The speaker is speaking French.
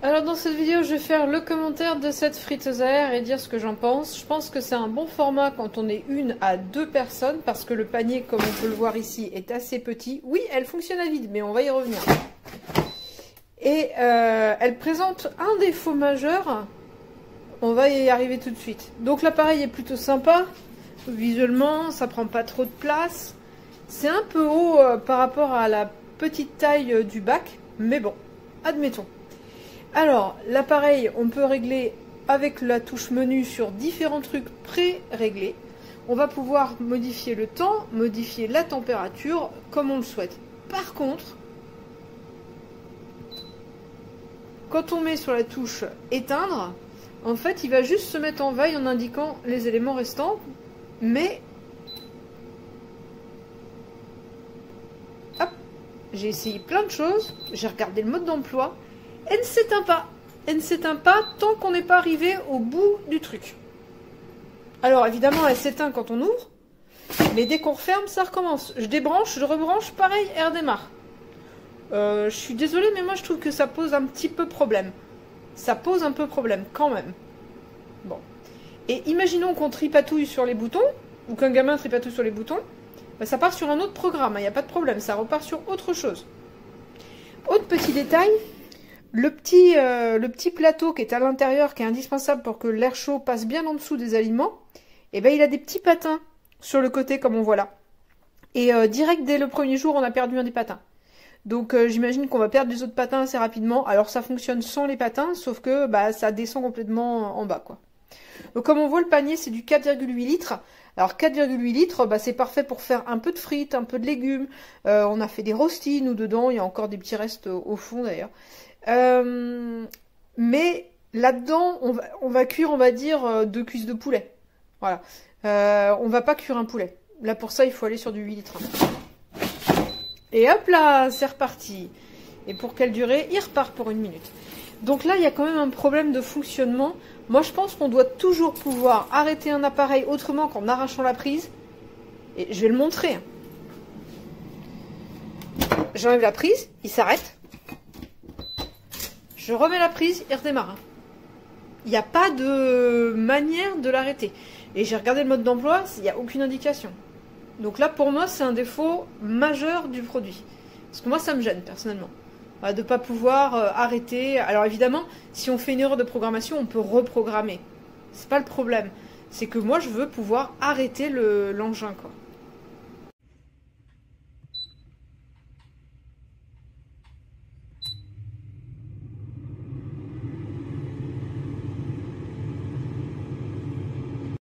Alors dans cette vidéo, je vais faire le commentaire de cette friteuse à air et dire ce que j'en pense. Je pense que c'est un bon format quand on est 1 à 2 personnes parce que le panier, comme on peut le voir ici, est assez petit. Oui, elle fonctionne à vide, mais on va y revenir. Et elle présente un défaut majeur. On va y arriver tout de suite. Donc l'appareil est plutôt sympa. Visuellement, ça prend pas trop de place. C'est un peu haut par rapport à la petite taille du bac, mais bon, admettons. Alors, l'appareil, on peut régler avec la touche menu sur différents trucs pré-réglés. On va pouvoir modifier le temps, modifier la température, comme on le souhaite. Par contre, quand on met sur la touche éteindre, en fait, il va juste se mettre en veille en indiquant les éléments restants, mais... Hop, j'ai essayé plein de choses, j'ai regardé le mode d'emploi, elle ne s'éteint pas. Elle ne s'éteint pas tant qu'on n'est pas arrivé au bout du truc. Alors évidemment, elle s'éteint quand on ouvre, mais dès qu'on referme, ça recommence. Je débranche, je rebranche, pareil, elle redémarre. Je suis désolée, mais moi je trouve que ça pose un petit peu problème. Ça pose un peu problème, quand même. Bon. Et imaginons qu'on tripatouille sur les boutons, ou qu'un gamin tripatouille sur les boutons, bah, ça part sur un autre programme, il n'y a pas de problème, ça repart sur autre chose. Autre petit détail, le petit plateau qui est à l'intérieur, qui est indispensable pour que l'air chaud passe bien en dessous des aliments, et ben il a des petits patins sur le côté, comme on voit là. Et direct dès le premier jour, on a perdu un des patins. Donc j'imagine qu'on va perdre les autres patins assez rapidement. Alors ça fonctionne sans les patins, sauf que bah, ça descend complètement en bas, quoi. Donc comme on voit, le panier c'est du 4,8 litres. Alors 4,8 litres, bah, c'est parfait pour faire un peu de frites, un peu de légumes. On a fait des rostis, nous, dedans. Il y a encore des petits restes au fond, d'ailleurs. Mais là-dedans, on va cuire, on va dire, 2 cuisses de poulet. Voilà. On va pas cuire un poulet. Là, pour ça, il faut aller sur du 8 litres. Et hop là, c'est reparti. Et pour quelle durée? Il repart pour 1 minute. Donc là, il y a quand même un problème de fonctionnement. Moi, je pense qu'on doit toujours pouvoir arrêter un appareil autrement qu'en arrachant la prise. Et je vais le montrer. J'enlève la prise, il s'arrête. Je remets la prise, il redémarre. Il n'y a pas de manière de l'arrêter. Et j'ai regardé le mode d'emploi, il n'y a aucune indication. Donc là, pour moi, c'est un défaut majeur du produit. Parce que moi, ça me gêne, personnellement. De ne pas pouvoir arrêter. Alors évidemment, si on fait une erreur de programmation, on peut reprogrammer. C'est pas le problème. C'est que moi, je veux pouvoir arrêter l'engin, quoi.